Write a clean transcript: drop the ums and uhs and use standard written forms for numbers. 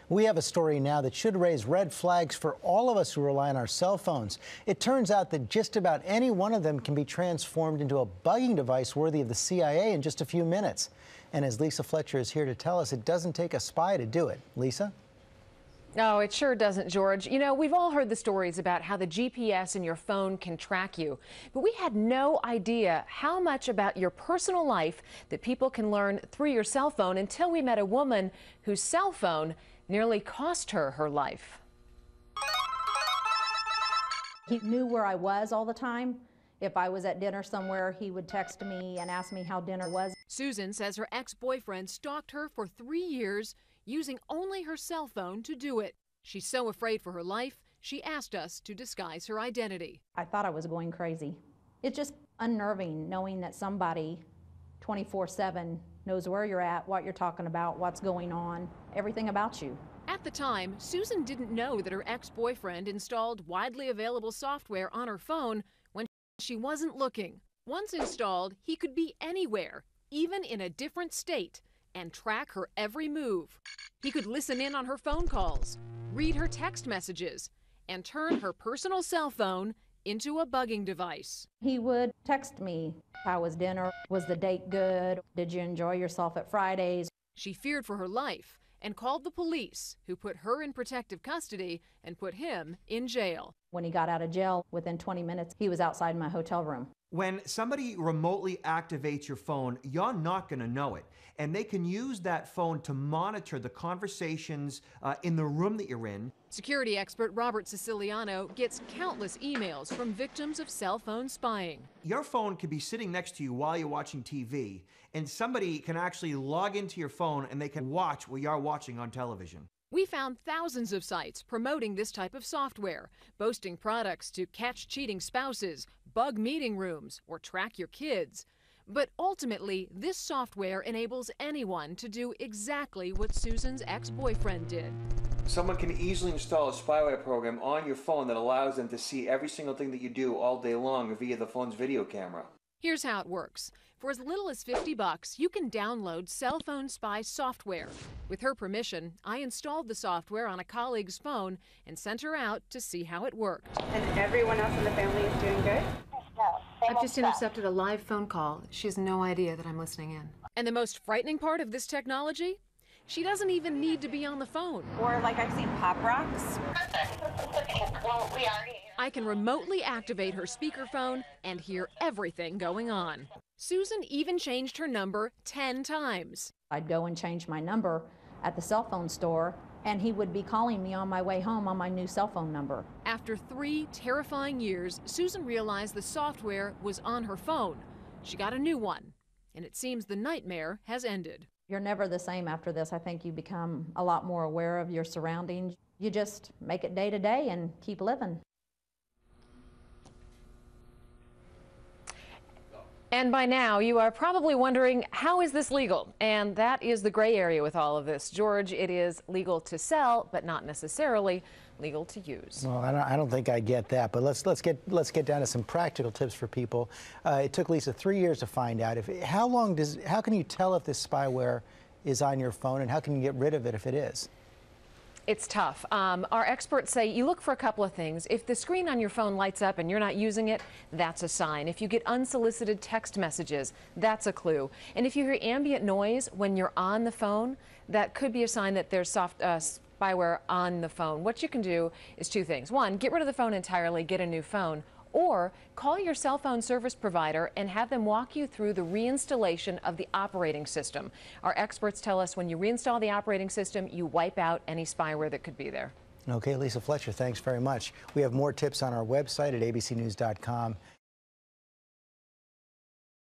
We have a story now that should raise red flags for all of us who rely on our cell phones. It turns out that just about any one of them can be transformed into a bugging device worthy of the CIA in just a few minutes. And as Lisa Fletcher is here to tell us, it doesn't take a spy to do it. Lisa? No, it sure doesn't, George. You know, we've all heard the stories about how the GPS in your phone can track you, but we had no idea how much about your personal life that people can learn through your cell phone until we met a woman whose cell phone nearly cost her her life. He knew where I was all the time. If I was at dinner somewhere, he would text me and ask me how dinner was. Susan says her ex-boyfriend stalked her for 3 years, using only her cell phone to do it. She's so afraid for her life, she asked us to disguise her identity. I thought I was going crazy. It's just unnerving knowing that somebody 24/7 knows where you're at, what you're talking about, what's going on, everything about you. At the time, Susan didn't know that her ex-boyfriend installed widely available software on her phone when she wasn't looking. Once installed, he could be anywhere, even in a different state, and track her every move. He could listen in on her phone calls, read her text messages, and turn her personal cell phone into a bugging device. He would text me, how was dinner? Was the date good? Did you enjoy yourself at Fridays? She feared for her life and called the police, who put her in protective custody and put him in jail. When he got out of jail, within 20 minutes, he was outside my hotel room. When somebody remotely activates your phone, you're not going to know it. And they can use that phone to monitor the conversations in the room that you're in. Security expert Robert Siciliano gets countless emails from victims of cell phone spying. Your phone could be sitting next to you while you're watching TV, and somebody can actually log into your phone and they can watch what you're watching on television. We found thousands of sites promoting this type of software, boasting products to catch cheating spouses, bug meeting rooms, or track your kids. But ultimately, this software enables anyone to do exactly what Susan's ex-boyfriend did. Someone can easily install a spyware program on your phone that allows them to see every single thing that you do all day long via the phone's video camera. Here's how it works. For as little as $50, you can download cell phone spy software. With her permission, I installed the software on a colleague's phone and sent her out to see how it worked. And everyone else in the family is doing good? I've just intercepted a live phone call. She has no idea that I'm listening in. And the most frightening part of this technology? She doesn't even need to be on the phone. Or like I've seen pop rocks. I can remotely activate her speakerphone and hear everything going on. Susan even changed her number 10 times. I'd go and change my number at the cell phone store, and he would be calling me on my way home on my new cell phone number. After 3 terrifying years, Susan realized the software was on her phone. She got a new one, and it seems the nightmare has ended. You're never the same after this. I think you become a lot more aware of your surroundings. You just make it day to day and keep living. And by now, you are probably wondering, how is this legal? And that is the gray area with all of this. George, it is legal to sell, but not necessarily legal to use. Well, I don't think I get that, but let's get down to some practical tips for people. It took Lisa 3 years to find out. How can you tell if this spyware is on your phone, and how can you get rid of it if it is? It's tough. Our experts say you look for a couple of things. If the screen on your phone lights up and you're not using it, that's a sign. If you get unsolicited text messages, that's a clue. And if you hear ambient noise when you're on the phone, that could be a sign that there's spyware on the phone. What you can do is 2 things. 1, get rid of the phone entirely, get a new phone. Or call your cell phone service provider and have them walk you through the reinstallation of the operating system. Our experts tell us when you reinstall the operating system, you wipe out any spyware that could be there. Okay, Lisa Fletcher, thanks very much. We have more tips on our website at abcnews.com.